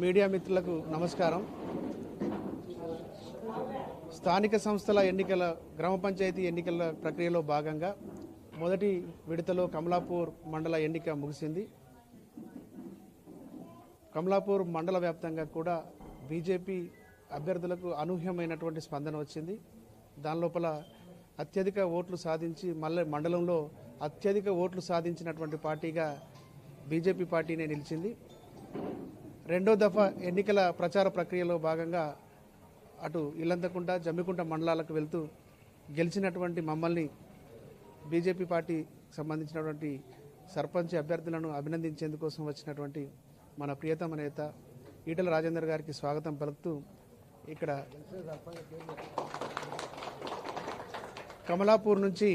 Media మిత్రులకు నమస్కారం. స్థానిక సంస్థల ఎన్నికల గ్రామ పంచాయతీ ఎన్నికల ప్రక్రియలో భాగంగా మొదటి విడతలో కమలాపూర్ మండల ఎన్నిక ముగిసింది. కమలాపూర్ మండల వ్యాప్తంగా కూడా బీజేపీ అభ్యర్థులకు అనూహ్యమైనటువంటి స్పందన వచ్చింది. దాని లోపల అత్యధిక ఓట్లు సాధించి మళ్ళీ మండలంలో అత్యధిక ఓట్లు సాధించినటువంటి పార్టీగా బీజేపీ పార్టీనే నిలిచింది. రెండో దఫా ఎన్నికల ప్రచార ప్రక్రియలో భాగంగా అటు ఇల్లంతకుంట, జమ్మికుంట మండలాలకు వెళ్తూ గెలిచినటువంటి మమ్మల్ని బీజేపీ పార్టీ సంబంధించినటువంటి సర్పంచ్ అభ్యర్థులను అభినందించేందుకోసం వచ్చినటువంటి మన ప్రియతమ నేత ఈటల రాజేందర్ గారికి స్వాగతం పలుకుతూ ఇక్కడ కమలాపూర్ నుంచి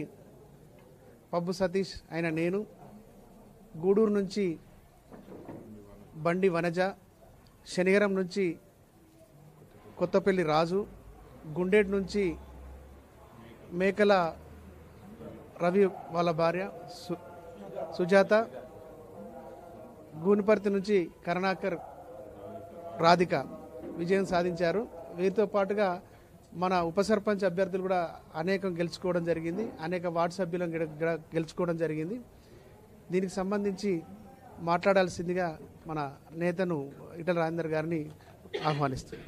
పబ్బు సతీష్ అయిన నేను, గూడూరు నుంచి బండి వనజ, శనిగరం నుంచి కొత్తపల్లి రాజు, గుండేటి నుంచి మేకల రవి వాళ్ళ భార్య సుజాత, గూనిపర్తి నుంచి కరుణాకర్ రాధిక విజయం సాధించారు. వీరితో పాటుగా మన ఉప సర్పంచ్ అభ్యర్థులు కూడా అనేకం గెలుచుకోవడం జరిగింది, అనేక వార్డు సభ్యులను గెలుచుకోవడం జరిగింది. దీనికి సంబంధించి మాట్లాడాల్సిందిగా మన నేతను ఈటల రాజేందర్ గారిని ఆహ్వానిస్తుంది.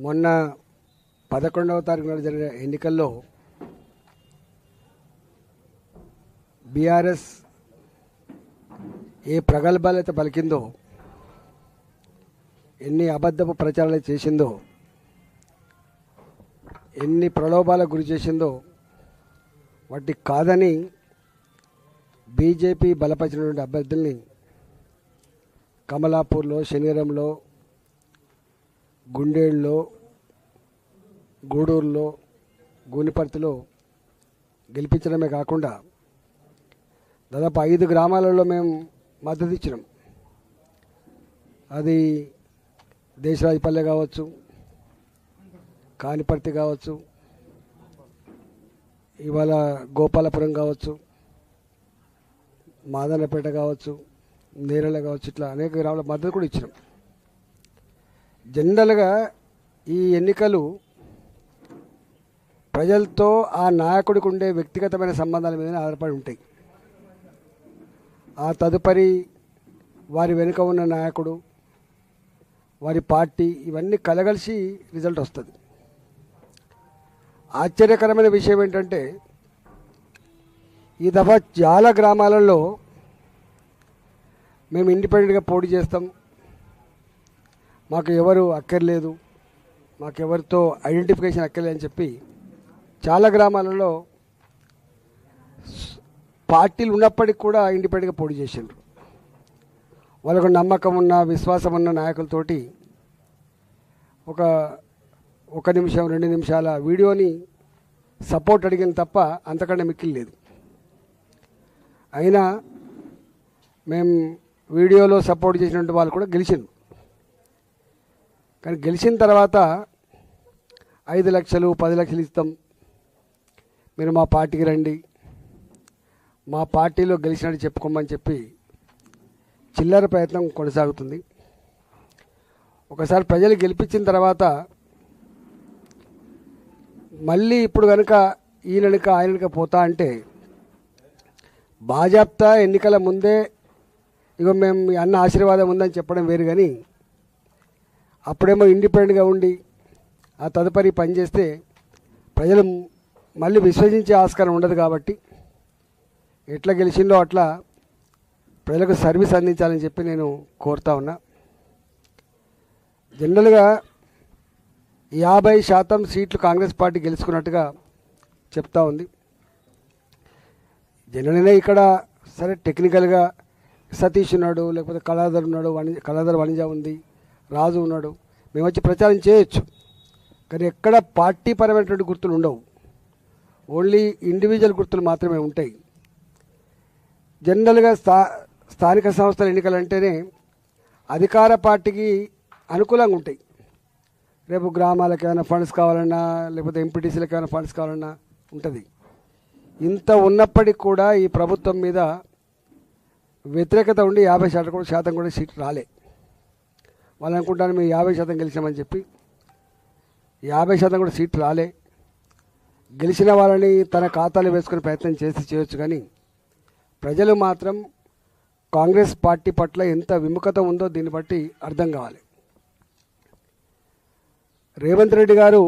మొన్న 11వ తారీఖు నాడు జరిగిన ఎన్నికల్లో బీఆర్ఎస్ ఏ ప్రగల్భాలైతే పలికిందో, ఎన్ని అబద్ధపు ప్రచారాలు చేసిందో, ఎన్ని ప్రలోభాలకు గురి చేసిందో వాటి కాదని బీజేపీ బలపరిచినటువంటి అభ్యర్థుల్ని కమలాపూర్లో, శనిగరంలో, గుండేళ్ళలో, గూడూరులో, గూనిపర్తిలో గెలిపించడమే కాకుండా దాదాపు 5 గ్రామాలలో మేము మద్దతు ఇచ్చినాం. అది దేశరాజపల్లె కావచ్చు, కానిపర్తి కావచ్చు, ఇవాళ గోపాలపురం కావచ్చు, మాదన్నపేట కావచ్చు, నేరళ కావచ్చు, ఇట్లా అనేక గ్రామాల మద్దతు కూడా ఇచ్చినాం. జనరల్గా ఈ ఎన్నికలు ప్రజలతో ఆ నాయకుడికి ఉండే వ్యక్తిగతమైన సంబంధాల మీద ఆధారపడి ఉంటాయి. ఆ తదుపరి వారి వెనుక ఉన్న నాయకుడు, వారి పార్టీ, ఇవన్నీ కలగలిసి రిజల్ట్ వస్తుంది. ఆశ్చర్యకరమైన విషయం ఏంటంటే ఈ దఫా చాలా గ్రామాలలో మేము ఇండిపెండెంట్గా పోటీ చేస్తాం, మాకు ఎవరు అక్కర్లేదు, మాకెవరితో ఐడెంటిఫికేషన్ అక్కర్లేదు అని చెప్పి చాలా గ్రామాలలో పార్టీలు ఉన్నప్పటికీ కూడా ఇండిపెండెంట్గా పోటీ చేసిండ్రు. వాళ్ళకు నమ్మకం ఉన్న, విశ్వాసం ఉన్న నాయకులతోటి ఒక నిమిషం 2 నిమిషాల వీడియోని సపోర్ట్ అడిగిన తప్ప అంతకన్నా మిక్కిలి లేదు. అయినా మేము వీడియోలో సపోర్ట్ చేసినటువంటి వాళ్ళు కూడా గెలిచిండ్రు. కానీ గెలిచిన తర్వాత 5 లక్షలు 10 లక్షలు ఇస్తాం, మీరు మా పార్టీకి రండి, మా పార్టీలో గెలిచినట్టు చెప్పుకోమని చెప్పి చిల్లర ప్రయత్నం కొనసాగుతుంది. ఒకసారి ప్రజలు గెలిపించిన తర్వాత మళ్ళీ ఇప్పుడు కనుక ఈయనక ఆయనక పోతా అంటే బాజాప్తా ఎన్నికల ముందే ఇగో మేము అన్న ఆశీర్వాదం ఉందని చెప్పడం వేరు. కానీ అప్పుడేమో ఇండిపెండెంట్గా ఉండి ఆ తదుపరి పనిచేస్తే ప్రజలు మళ్ళీ విశ్వసించే ఆస్కారం ఉండదు. కాబట్టి ఎట్లా గెలిచిందో అట్లా ప్రజలకు సర్వీస్ అందించాలని చెప్పి నేను కోరుతా ఉన్నా. జనరల్గా 50% సీట్లు కాంగ్రెస్ పార్టీ గెలుచుకున్నట్టుగా చెప్తా ఉంది. జనరల్గా ఇక్కడ సరే టెక్నికల్గా సతీష్ ఉన్నాడు, లేకపోతే కళాధర్ ఉన్నాడు, కళాధర్ వనిజ ఉంది, రాజు ఉన్నాడు, మేము వచ్చి ప్రచారం చేయొచ్చు. కానీ ఎక్కడ పార్టీ పరమైనటువంటి గుర్తులు ఉండవు, ఓన్లీ ఇండివిజువల్ గుర్తులు మాత్రమే ఉంటాయి. జనరల్గా స్థానిక సంస్థల ఎన్నికలు అంటేనే అధికార పార్టీకి అనుకూలంగా ఉంటాయి. రేపు గ్రామాలకు ఏమైనా ఫండ్స్ కావాలన్నా లేకపోతే ఎంపీటీసీలకు ఏమైనా ఫండ్స్ కావాలన్నా ఉంటుంది. ఇంత ఉన్నప్పటికీ కూడా ఈ ప్రభుత్వం మీద వ్యతిరేకత ఉండి 50% కూడా సీట్లు రాలే. వాళ్ళు అనుకుంటాను మేము 50% గెలిచామని చెప్పి. 50% కూడా సీట్లు రాలే. గెలిచిన వాళ్ళని తన ఖాతాలో వేసుకునే ప్రయత్నం చేయొచ్చు, కానీ ప్రజలు మాత్రం కాంగ్రెస్ పార్టీ పట్ల ఎంత విముఖత ఉందో దీన్ని బట్టి అర్థం కావాలి. రేవంత్ రెడ్డి గారు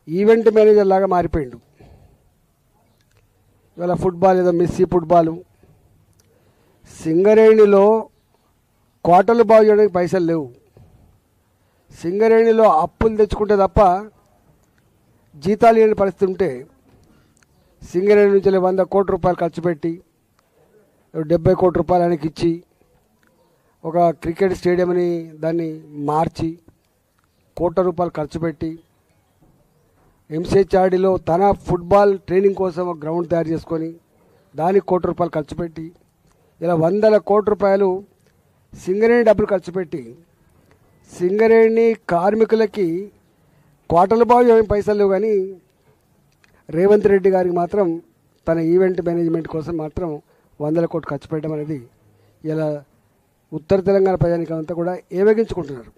ఈవెంట్ మేనేజర్ లాగా మారిపోయిండు. ఇవాళ ఫుట్బాల్ ఏదో మెస్సీ ఫుట్బాలు, సింగరేణిలో కోటలు బాగు చేయడానికి పైసలు లేవు. సింగరేణిలో అప్పులు తెచ్చుకుంటే తప్ప జీతాలు లేని పరిస్థితి ఉంటే సింగరేణి నుంచి 100 కోట్ల రూపాయలు ఖర్చు పెట్టి 70 కోట్ల రూపాయలు ఆయనకి ఇచ్చి ఒక క్రికెట్ స్టేడియంని దాన్ని మార్చి కోట్ల రూపాయలు ఖర్చు పెట్టి ఎంసీహెచ్ఆర్డీలో తన ఫుట్బాల్ ట్రైనింగ్ కోసం ఒక గ్రౌండ్ తయారు చేసుకొని దానికి కోట్ల రూపాయలు ఖర్చు పెట్టి ఇలా 100 కోట్ల రూపాయలు సింగరేణి డబ్బులు ఖర్చు పెట్టి సింగరేణి కార్మికులకి కోటలు బాగు ఏమి పైసలు లేవు, కానీ రేవంత్ రెడ్డి గారికి మాత్రం తన ఈవెంట్ మేనేజ్మెంట్ కోసం మాత్రం 100 కోట్లు ఖర్చు పెట్టడం అనేది ఇలా ఉత్తర తెలంగాణ ప్రజానికం అంతా కూడా ఏవేగించుకుంటున్నారు.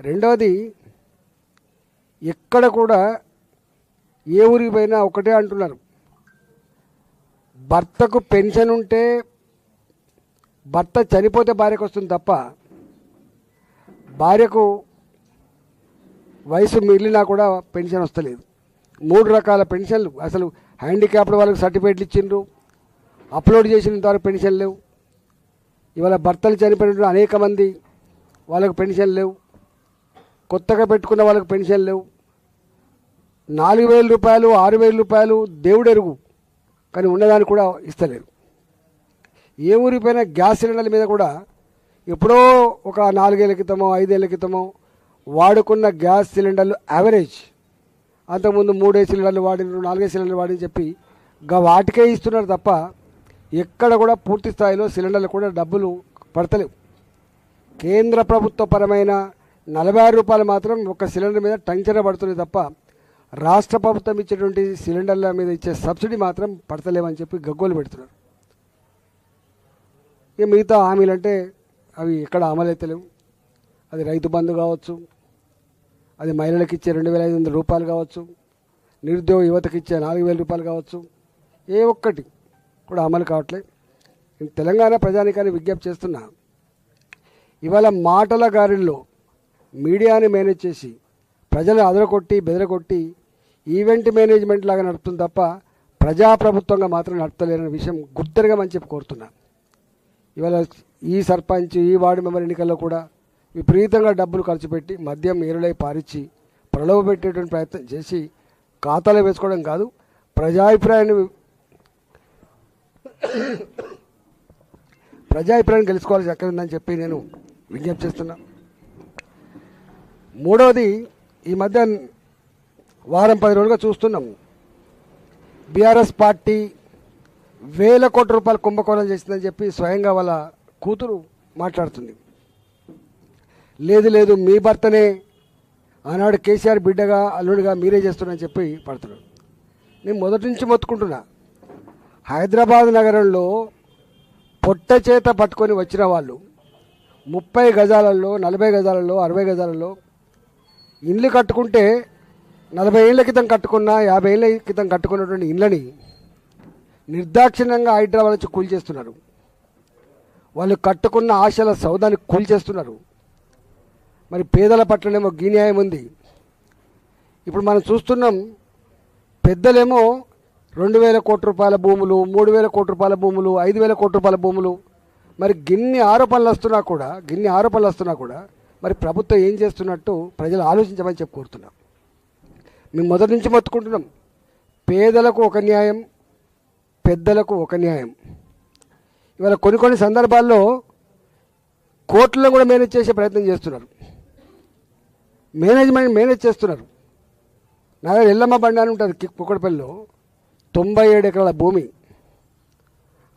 రెండవది, ఎక్కడ కూడా ఏ ఊరికి పోయినా ఒకటే అంటున్నారు, భర్తకు పెన్షన్ ఉంటే భర్త చనిపోతే భార్యకు వస్తుంది తప్ప భార్యకు వయసు మిగిలినా కూడా పెన్షన్ వస్తలేదు. 3 రకాల పెన్షన్లు, అసలు హ్యాండిక్యాప్డ్ వాళ్ళకి సర్టిఫికేట్లు ఇచ్చిండ్రు, అప్లోడ్ చేసిన ద్వారా పెన్షన్ లేవు. ఇవాళ భర్తలు చనిపోయిన అనేక మంది వాళ్ళకు పెన్షన్ లేవు, కొత్తగా పెట్టుకున్న వాళ్ళకు పెన్షన్ లేవు. 4,000 రూపాయలు 6,000 రూపాయలు దేవుడెరుగు, కానీ ఉన్నదాన్ని కూడా ఇస్తలేరు. ఏ ఊరిపోయినా గ్యాస్ సిలిండర్ల మీద కూడా ఎప్పుడో ఒక 4 ఏళ్ల క్రితమో 5 ఏళ్ల క్రితమో వాడుకున్న గ్యాస్ సిలిండర్లు యావరేజ్, అంతకుముందు 3 సిలిండర్లు వాడినారు 4 సిలిండర్లు వాడిని చెప్పి వాటికే ఇస్తున్నారు తప్ప ఎక్కడ కూడా పూర్తి స్థాయిలో సిలిండర్లు కూడా డబ్బులు పడతలేవు. కేంద్ర ప్రభుత్వ పరమైన 46 రూపాయలు మాత్రం ఒక సిలిండర్ మీద టంచన పడుతుంది తప్ప రాష్ట్ర ప్రభుత్వం ఇచ్చేటువంటి సిలిండర్ల మీద ఇచ్చే సబ్సిడీ మాత్రం పడతలేమని చెప్పి గగ్గోలు పెడుతున్నారు. ఇక మిగతా హామీలు అంటే అవి ఎక్కడ అమలైతలేవు. అది రైతు బంధు కావచ్చు, అది మహిళలకు ఇచ్చే 2,500 రూపాయలు కావచ్చు, నిరుద్యోగ యువతకి ఇచ్చే 4,000 రూపాయలు కావచ్చు, ఏ ఒక్కటి కూడా అమలు కావట్లేదు. నేను తెలంగాణ ప్రజానికాన్ని విజ్ఞప్తి చేస్తున్నా, ఇవాళ మాటల గారిలో మీడియాని మేనేజ్ చేసి ప్రజలను అదరకొట్టి బెదరకొట్టి ఈవెంట్ మేనేజ్మెంట్ లాగా నడుపుతుంది తప్ప ప్రజాప్రభుత్వంగా మాత్రం నడుపుతలేరనే విషయం గుర్తెరగమని చెప్పి కోరుతున్నా. ఇవాళ ఈ సర్పంచ్ ఈ వార్డు మెంబర్ ఎన్నికల్లో కూడా విపరీతంగా డబ్బులు ఖర్చు పెట్టి మద్యం ఏరులై పారిచ్చి ప్రలోభ పెట్టేటువంటి ప్రయత్నం చేసి ఖాతాలో వేసుకోవడం కాదు, ప్రజాభిప్రాయాన్ని గెలుచుకోవాల్సి ఎక్కడ ఉందని చెప్పి నేను విజ్ఞప్తి చేస్తున్నా. మూడవది, ఈ మధ్య వారం 10 రోజులుగా చూస్తున్నాము, బీఆర్ఎస్ పార్టీ 1,000 కోట్ల రూపాయలు కుంభకోణం చేసిందని చెప్పి స్వయంగా వాళ్ళ కూతురు మాట్లాడుతుంది. లేదు మీ భర్తనే ఆనాడు కేసీఆర్ బిడ్డగా అల్లుడిగా మీరే చేస్తున్నారని చెప్పి పడుతున్నాడు. నేను మొదటి నుంచి మొత్తుకుంటున్నా, హైదరాబాద్ నగరంలో పొట్ట చేత పట్టుకొని వచ్చిన వాళ్ళు 30 గజాలలో 40 గజాలలో 60 గజాలలో ఇండ్లు కట్టుకుంటే 40 ఏళ్ల క్రితం కట్టుకున్న 50 ఏళ్ల క్రితం కట్టుకున్నటువంటి ఇండ్లని నిర్దాక్షిణ్యంగా హైదరాబాద్ నుంచి కూల్చేస్తున్నారు. వాళ్ళు కట్టుకున్న ఆశల సౌదాన్ని కూల్చేస్తున్నారు. మరి పేదల పట్లనేమో న్యాయం ఉంది. ఇప్పుడు మనం చూస్తున్నాం, పెద్దలేమో 2,000 కోట్ల రూపాయల భూములు, 3,000 కోట్ల రూపాయల భూములు, 5,000 కోట్ల రూపాయల భూములు, మరి గిన్ని ఆరోపణలు వస్తున్నా కూడా మరి ప్రభుత్వం ఏం చేస్తున్నట్టు ప్రజలు ఆలోచించమని చెప్పి కోరుతున్నాం. మేము మొదటి నుంచి మొత్తుకుంటున్నాం, పేదలకు ఒక న్యాయం, పెద్దలకు ఒక న్యాయం. ఇవాళ కొన్ని సందర్భాల్లో కోర్టులను కూడా మేనేజ్ చేసే ప్రయత్నం చేస్తున్నారు, మేనేజ్ చేస్తున్నారు. నా దగ్గర ఎల్లమ్మ బండి అని ఉంటుంది కుక్కడపల్లిలో, 97 ఎకరాల భూమి,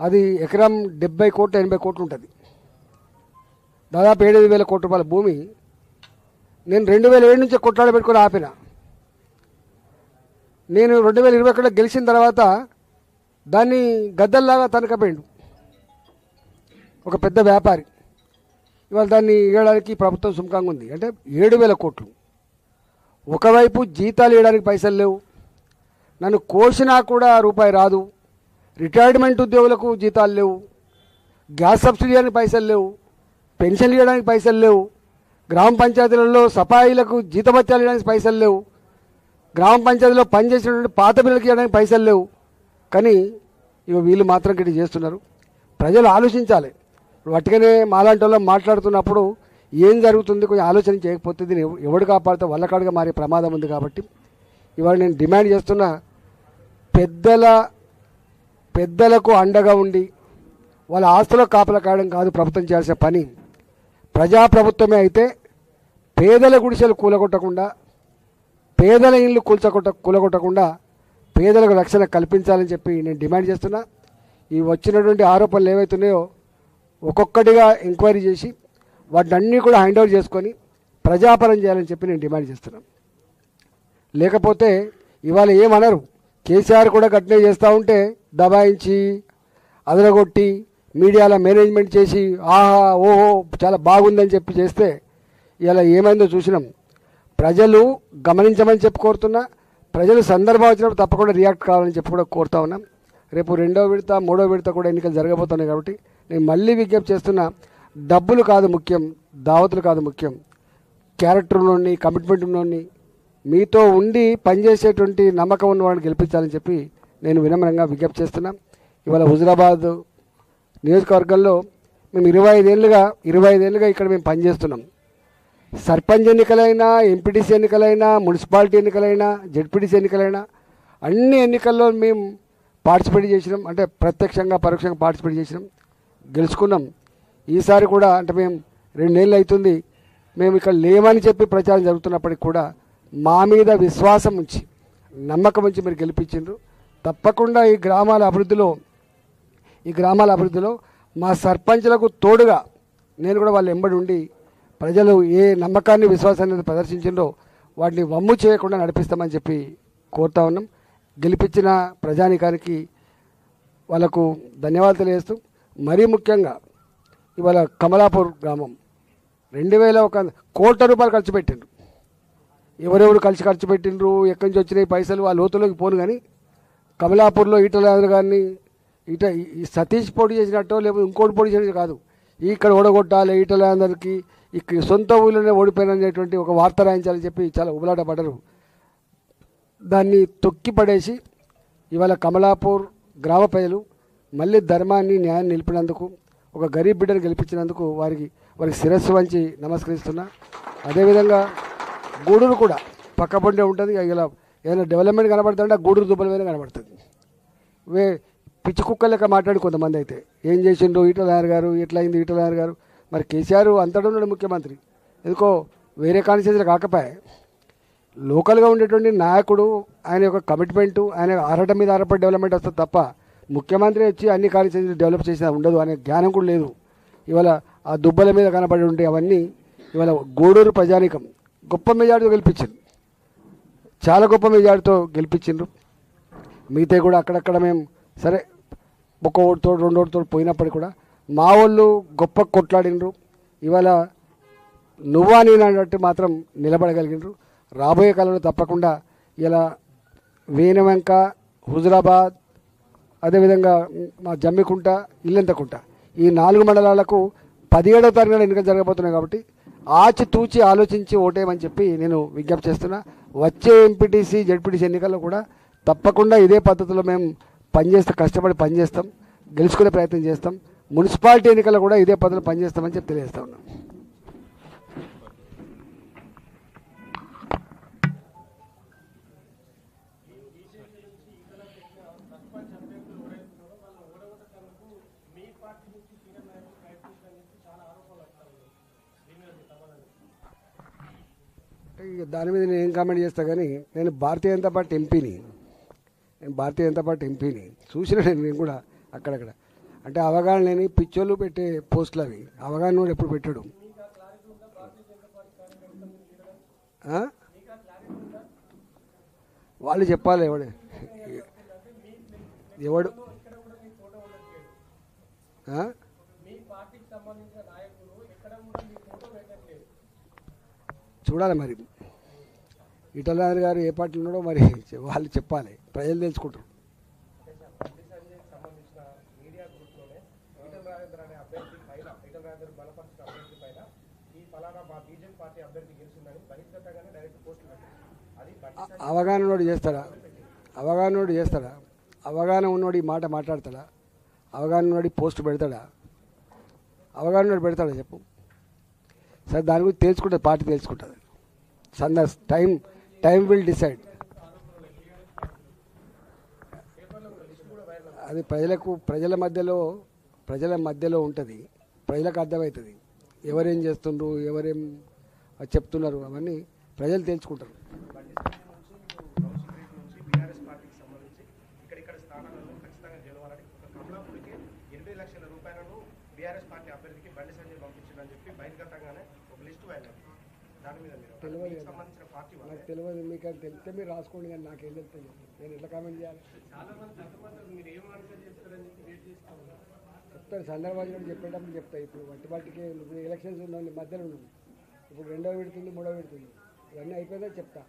అది ఎకరం 70 కోట్లు 80 కోట్లు ఉంటుంది. దాదాపు 7,000 కోట్ల రూపాయల భూమి నేను 2007 నుంచే కొట్లాడ పెట్టుకొని ఆపిన. నేను 2021 గెలిచిన తర్వాత దాన్ని గద్దల్లాగా తనకపోయిండు ఒక పెద్ద వ్యాపారి. ఇవాళ దాన్ని ఇవ్వడానికి ప్రభుత్వం సుముఖంగా ఉంది. అంటే 7,000 కోట్లు. ఒకవైపు జీతాలు ఇవ్వడానికి పైసలు లేవు, నన్ను కోసినా కూడా రూపాయి రాదు, రిటైర్మెంట్ ఉద్యోగులకు జీతాలు లేవు, గ్యాస్ సబ్సిడీ ఇవ్వడానికి పైసలు లేవు, పెన్షన్లు ఇవ్వడానికి పైసలు లేవు, గ్రామ పంచాయతీలలో సఫాయిలకు జీతభత్యాలు ఇవ్వడానికి పైసలు లేవు, గ్రామ పంచాయతీలో పనిచేసినటువంటి పాత బిల్లులకు ఇవ్వడానికి పైసలు లేవు. కానీ ఇక వీళ్ళు మాత్రం గిట్టి చేస్తున్నారు. ప్రజలు ఆలోచించాలి. వాటికనే మాలాంటి వాళ్ళం మాట్లాడుతున్నప్పుడు ఏం జరుగుతుంది కొంచెం ఆలోచన చేయకపోతే దీన్ని ఎవడు కాపాడితే వల్లకాడుగా మారే ప్రమాదం ఉంది. కాబట్టి ఇవాళ నేను డిమాండ్ చేస్తున్నా, పెద్దలకు అండగా ఉండి వాళ్ళ ఆస్తులకు కాపలా కాయడం కాదు ప్రభుత్వం చేయాల్సిన పని. ప్రజాప్రభుత్వమే అయితే పేదల గుడిసెలు కూలగొట్టకుండా, పేదల ఇళ్ళు కూలగొట్టకుండా పేదలకు రక్షణ కల్పించాలని చెప్పి నేను డిమాండ్ చేస్తున్నా. ఈ వచ్చినటువంటి ఆరోపణలు ఏవైతున్నాయో ఒక్కొక్కటిగా ఎంక్వైరీ చేసి వాటిని అన్నీ కూడా హ్యాండ్ ఓవర్ చేసుకొని ప్రజాపరం చేయాలని చెప్పి నేను డిమాండ్ చేస్తున్నాను. లేకపోతే ఇవాళ ఏమనరు, కేసీఆర్ కూడా గట్టినే చేస్తూ ఉంటే దబాయించి అదరగొట్టి మీడియాలో మేనేజ్మెంట్ చేసి ఆహా ఓహో చాలా బాగుందని చెప్పి చేస్తే ఇలా ఏమైందో చూసినాం. ప్రజలు గమనించమని చెప్పి కోరుతున్నా, ప్రజలు సందర్భం వచ్చినప్పుడు తప్పకుండా రియాక్ట్ కావాలని చెప్పి కూడా కోరుతా ఉన్నాం. రేపు 2వ విడత 3వ విడత కూడా ఎన్నికలు జరగబోతున్నాయి. కాబట్టి నేను మళ్ళీ విజ్ఞప్తి చేస్తున్నా, డబ్బులు కాదు ముఖ్యం, దావతులు కాదు ముఖ్యం, క్యారెక్టర్లోని కమిట్మెంట్లోని మీతో ఉండి పనిచేసేటువంటి నమ్మకం ఉన్న వాళ్ళని గెలిపించాలని చెప్పి నేను వినమ్రంగా విజ్ఞప్తి చేస్తున్నా. ఇవాళ హుజురాబాద్ నియోజకవర్గంలో మేము 25 ఏళ్ళుగా ఇక్కడ మేము పనిచేస్తున్నాం. సర్పంచ్ ఎన్నికలైనా, ఎంపీటీసీ ఎన్నికలైనా, మున్సిపాలిటీ ఎన్నికలైనా, జెడ్పీటీసీ ఎన్నికలైనా అన్ని ఎన్నికల్లో మేము పార్టిసిపేట్ చేసినాం. అంటే ప్రత్యక్షంగా పరోక్షంగా పార్టిసిపేట్ చేసినాం, గెలుచుకున్నాం. ఈసారి కూడా అంటే మేము 2 ఏళ్ళు అవుతుంది మేము ఇక్కడ లేమని చెప్పి ప్రచారం జరుగుతున్నప్పటికి కూడా మా మీద విశ్వాసం ఉంచి నమ్మకం ఉంచి మీరు గెలిపించిండ్రు. తప్పకుండా ఈ గ్రామాల అభివృద్ధిలో మా సర్పంచ్లకు తోడుగా నేను కూడా వాళ్ళు ఎంబడి ఉండి ప్రజలు ఏ నమ్మకాన్ని విశ్వాసాన్ని ప్రదర్శించిందో వాటిని వమ్ము చేయకుండా నడిపిస్తామని చెప్పి కోరుతా ఉన్నాం. గెలిపించిన ప్రజానికానికి వాళ్ళకు ధన్యవాదాలు తెలియజేస్తూ, మరీ ముఖ్యంగా ఇవాళ కమలాపూర్ గ్రామం 2001 కోట్ల రూపాయలు ఖర్చు పెట్టిండ్రు. ఎవరెవరు ఖర్చు పెట్టిండ్రు, ఎక్కడి నుంచి వచ్చినాయి పైసలు ఆ లోతులోకి పోను. కానీ కమలాపూర్లో ఈటల గారిని ఈ సతీష్ పోటీ చేసినట్టో లేకపోతే ఇంకోటి పోటీ చేసినట్టు కాదు, ఇక్కడ ఓడగొట్టాలి ఈటల అందరికీ, ఇక్కడ సొంత ఊళ్ళోనే ఓడిపోయినటువంటి ఒక వార్త రాయించాలని చెప్పి చాలా ఉబలాట పడ్డారు. దాన్ని తొక్కి పడేసి ఇవాళ కమలాపూర్ గ్రామ ప్రజలు మళ్ళీ ధర్మాన్ని న్యాయాన్ని నిలిపినందుకు, ఒక గరీబ్ బిడ్డను గెలిపించినందుకు వారికి శిరస్సు వంచి నమస్కరిస్తున్నా. అదేవిధంగా గూడూరు కూడా పక్కపొండే ఉంటుంది. ఇలా ఏదైనా డెవలప్మెంట్ కనబడుతుంటే గూడూరు దుబ్బల మీద కనబడుతుంది. పిచ్చి కుక్క లెక్క మాట్లాడి కొంతమంది అయితే ఏం చేసిండ్రు ఈటల గారు, ఎట్లయింది ఈటల గారు. మరి కేసీఆర్ అంతటా ఉన్నాడు ముఖ్యమంత్రి, ఎందుకో వేరే కాన్స్టిట్యూన్సీలు కాకపోయా. లోకల్గా ఉండేటువంటి నాయకుడు ఆయన యొక్క కమిట్మెంటు, ఆయన ఆరాటం మీద ఆధారపడి డెవలప్మెంట్ వస్తుంది తప్ప ముఖ్యమంత్రి వచ్చి అన్ని కాన్స్టిట్యూన్సీలు డెవలప్ చేసినా ఉండదు అనే జ్ఞానం కూడా లేదు. ఇవాళ ఆ దుబ్బల మీద కనబడి ఉంటే అవన్నీ ఇవాళ గూడూరు ప్రజానికం గొప్ప మెజార్టీతో గెలిపించింది, చాలా గొప్ప మెజార్టీతో గెలిపించిండ్రు. మిగతా కూడా అక్కడక్కడ మేము సరే ఒక్క ఓటుతో 2 ఓటుతో పోయినప్పటికీ కూడా మా వాళ్ళు గొప్ప కొట్లాడినరు. ఇవాళ నువ్వా నేను అన్నట్టు మాత్రం నిలబడగలిగినరు. రాబోయే కాలంలో తప్పకుండా ఇలా వేనవంక, హుజురాబాద్, అదేవిధంగా మా జమ్మికుంట, ఇల్లంతకుంట ఈ 4 మండలాలకు 17వ తారీఖున ఎన్నికలు జరగబోతున్నాయి. కాబట్టి ఆచితూచి ఆలోచించి ఓటేయమని చెప్పి నేను విజ్ఞప్తి చేస్తున్నా. వచ్చే ఎంపీటీసీ జెడ్పీటీసీ ఎన్నికల్లో కూడా తప్పకుండా ఇదే పద్ధతిలో మేము కష్టపడి పనిచేస్తాం, గెలుచుకునే ప్రయత్నం చేస్తాం. మున్సిపాలిటీ ఎన్నికల్లో కూడా ఇదే పద్ధతిలో పనిచేస్తామని చెప్పి తెలియజేస్తా ఉన్నాం. దాని మీద నేను ఏం కామెంట్ చేస్తా, కానీ నేను భారతీయ జనతా పార్టీ ఎంపీని చూసిన నేను కూడా అక్కడక్కడ. అంటే అవగాహన లేని పిచ్చోళ్ళు పెట్టే పోస్టులు అవి, అవగాహన కూడా ఎప్పుడు పెట్టాడు. ఆ? వాళ్ళు చెప్పాలి ఎవడు ఆ? చూడాలి మరి ఈటల రాజేందర్ గారు ఏ పార్టీలో ఉన్నాడో మరి వాళ్ళు చెప్పాలి, ప్రజలు తెలుసుకుంటారు. అవగాహన ఉన్నోడు చేస్తాడా? అవగాహన ఉన్నోడు ఈ మాట మాట్లాడతాడా? అవగాహన ఉన్నోడు పోస్ట్ పెడతాడా? అవగాహన ఉన్నోడు పెడతాడా చెప్పు. సరే దాని గురించి తెలుసుకుంటుంది, పార్టీ తెలుసుకుంటుంది. Time will decide. అది ప్రజల మధ్యలో ఉంటుంది, ప్రజలకు అర్థమవుతుంది ఎవరేం చేస్తుండ్రు, ఎవరేం చెప్తున్నారు, అవన్నీ ప్రజలు తెలుసుకుంటారు. నాకు తెలియదు, మీకు అని తెలిస్తే మీరు రాసుకోండి, కానీ నాకేం తెలుస్తుంది, నేను ఎట్లా కామెంట్ చేయాలి? చెప్తాను, సందర్భాలు కూడా చెప్పేటప్పుడు చెప్తాయి. ఇప్పుడు వాటికి ఇప్పుడు ఎలక్షన్స్ ఉన్న మధ్యలో ఉన్నాం, ఇప్పుడు 2వ విడుతుంది 3వ విడుతుంది, ఇవన్నీ అయిపోయిందా చెప్తా.